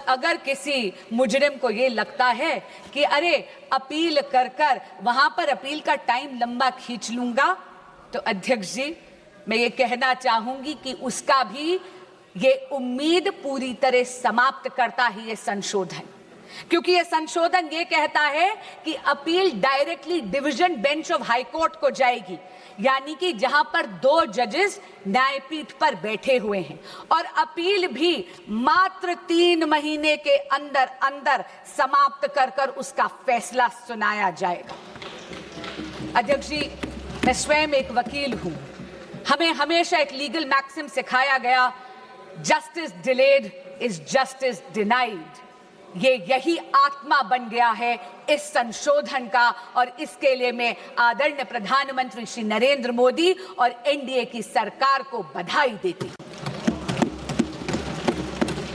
अगर किसी मुजरिम को ये लगता है कि अरे अपील कर कर वहां पर अपील का टाइम लंबा खींच लूंगा, तो अध्यक्ष जी मैं ये कहना चाहूंगी कि उसका भी ये उम्मीद पूरी तरह समाप्त करता है ये संशोधन, क्योंकि ये संशोधन ये कहता है कि appeal directly division bench of high court को जाएगी, यानी कि जहां पर 2 जजेस न्यायपीठ पर बैठे हुए हैं, और अपील भी मात्र 3 महीने के अंदर अंदर समाप्त कर कर उसका फैसला सुनाया जाएगा। अध्यक्ष जी मैं स्वयं एक वकील हूं, हमें हमेशा एक लीगल मैक्सिम सिखाया गया, justice delayed is justice denied. ये यही आत्मा बन गया है इस संशोधन का, और इसके लिए मैं आदरणीय प्रधानमंत्री श्री नरेंद्र मोदी और एनडीए की सरकार को बधाई देती हूं।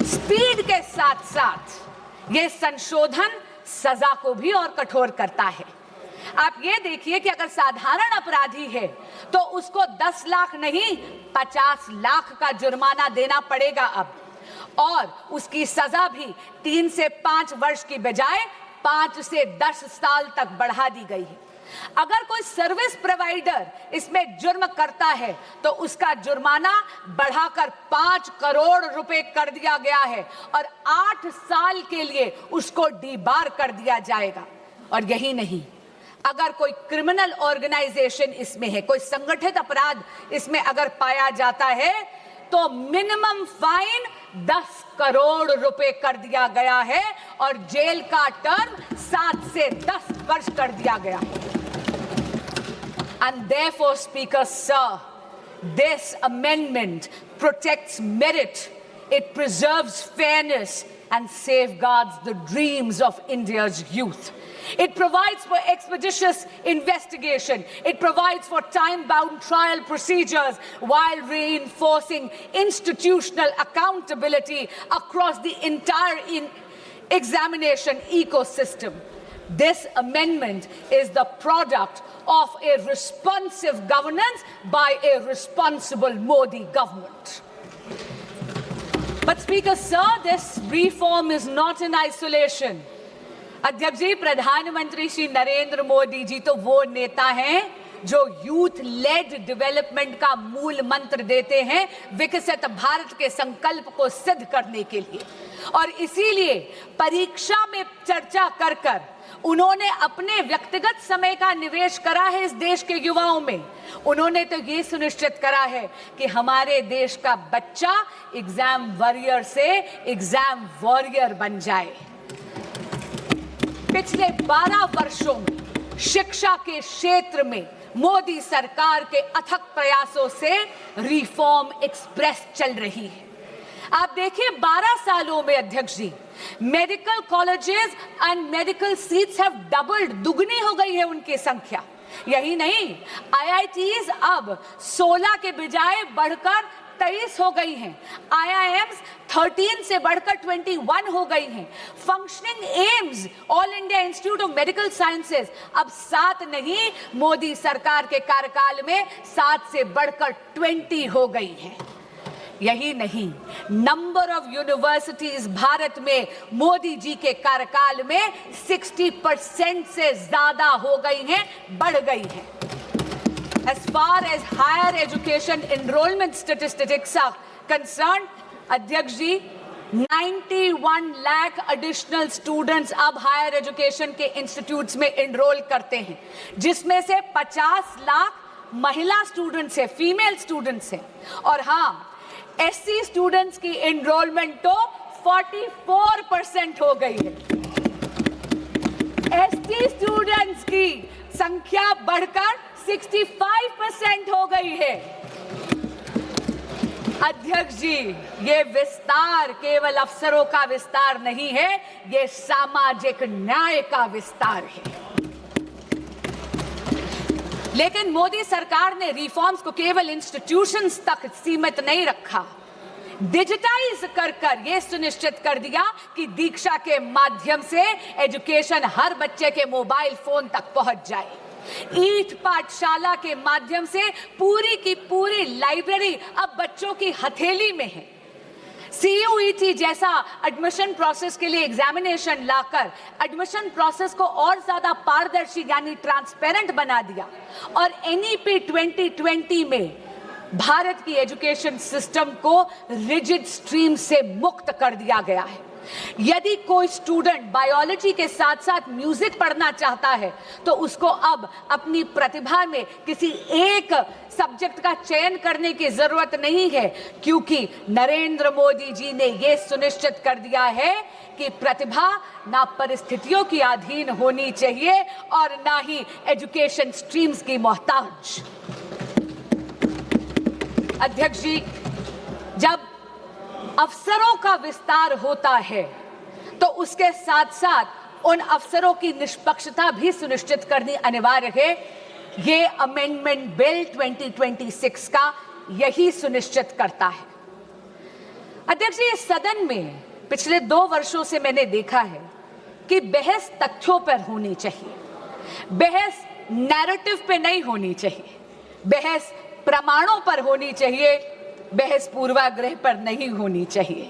स्पीड के साथ साथ ये संशोधन सजा को भी और कठोर करता है। आप ये देखिए कि अगर साधारण अपराधी है तो उसको 10 लाख नहीं 50 लाख का जुर्माना देना पड़ेगा अब, और उसकी सजा भी 3 से 5 वर्ष की बजाय 5 से 10 साल तक बढ़ा दी गई है। अगर कोई सर्विस प्रोवाइडर इसमें जुर्म करता है तो उसका जुर्माना बढ़ाकर 5 करोड़ रुपए कर दिया गया है, और 8 साल के लिए उसको डीबार कर दिया जाएगा। और यही नहीं, अगर कोई क्रिमिनल ऑर्गेनाइजेशन इसमें है, कोई संगठित अपराध इसमें अगर पाया जाता है तो मिनिमम फाइन 10 करोड़ रुपए कर दिया गया है, और जेल का टर्म 7 से 10 वर्ष कर दिया गया है। And therefore, Speaker Sir, this amendment protects merit, it preserves fairness and safeguards the dreams of India's youth. It provides for expeditious investigation. It provides for time-bound trial procedures while reinforcing institutional accountability across the entire examination ecosystem. This amendment is the product of a responsive governance by a responsible Modi government. But Speaker Sir, this reform is not in isolation. अध्यक्ष जी, प्रधानमंत्री श्री नरेंद्र मोदी जी तो वो नेता हैं जो youth lead development का मूल मंत्र देते हैं विकसित भारत के संकल्प को सिद्ध करने के लिए, और इसीलिए परीक्षा में चर्चा कर कर उन्होंने अपने व्यक्तिगत समय का निवेश करा है इस देश के युवाओं में। उन्होंने तो ये सुनिश्चित करा है कि हमारे देश का बच्चा एग्जाम वॉरियर से एग्जाम वॉरियर बन जाए। पिछले 12 वर्षों में शिक्षा के क्षेत्र में मोदी सरकार के अथक प्रयासों से रिफॉर्म एक्सप्रेस चल रही है। आप देखिए 12 सालों में अध्यक्ष जी, medical colleges and medical seats have doubled, दुगनी हो गई है उनकी संख्या। यही नहीं, आईआईटीज अब 16 के बजाय बढ़कर 23 हो गई हैं। IIMs 13 से बढ़कर 21 हो गई हैं। Functioning AIIMS, all India institute of medical sciences अब 7 नहीं, मोदी सरकार के कार्यकाल में 7 से बढ़कर 20 हो गई हैं। यही नहीं, नंबर ऑफ यूनिवर्सिटीज भारत में मोदी जी के कार्यकाल में 60% से ज्यादा हो गई हैं, बढ़ गई हैं। As far as higher education enrollment statistics are concerned, अध्यक्ष जी 91 लाख एडिशनल स्टूडेंट्स अब हायर एजुकेशन के इंस्टीट्यूट्स में एनरोल करते हैं, जिसमें से 50 लाख महिला स्टूडेंट्स हैं, फीमेल स्टूडेंट्स हैं। और हाँ, एससी स्टूडेंट्स की एनरोलमेंट तो 44% हो गई है। एसटी स्टूडेंट्स की संख्या बढ़कर 65% हो गई है। अध्यक्ष जी, ये विस्तार केवल अफसरों का विस्तार नहीं है, ये सामाजिक न्याय का विस्तार है। लेकिन मोदी सरकार ने रिफॉर्म्स को केवल इंस्टीट्यूशंस तक सीमित नहीं रखा, डिजिटाइज कर कर यह सुनिश्चित कर दिया कि दीक्षा के माध्यम से एजुकेशन हर बच्चे के मोबाइल फोन तक पहुंच जाए। ईट पाठशाला के माध्यम से पूरी की पूरी लाइब्रेरी अब बच्चों की हथेली में है। CUET जैसा एडमिशन प्रोसेस के लिए एग्जामिनेशन लाकर एडमिशन प्रोसेस को और ज्यादा पारदर्शी यानी ट्रांसपेरेंट बना दिया और NEP 2020 में भारत की एजुकेशन सिस्टम को रिजिड स्ट्रीम से मुक्त कर दिया गया है। यदि कोई स्टूडेंट बायोलॉजी के साथ साथ म्यूजिक पढ़ना चाहता है तो उसको अब अपनी प्रतिभा में किसी एक सब्जेक्ट का चयन करने की जरूरत नहीं है, क्योंकि नरेंद्र मोदी जी ने यह सुनिश्चित कर दिया है कि प्रतिभा ना परिस्थितियों की अधीन होनी चाहिए और ना ही एजुकेशन स्ट्रीम्स की मोहताज। अध्यक्ष जी, जब अफसरों का विस्तार होता है तो उसके साथ साथ उन अफसरों की निष्पक्षता भी सुनिश्चित करनी अनिवार्य है। ये अमेंडमेंट बिल 2026 का यही सुनिश्चित करता है। अध्यक्ष जी, इस सदन में पिछले 2 वर्षों से मैंने देखा है कि बहस तथ्यों पर होनी चाहिए, बहस नैरेटिव पे नहीं होनी चाहिए, बहस प्रमाणों पर होनी चाहिए, बहस पूर्वाग्रह पर नहीं होनी चाहिए।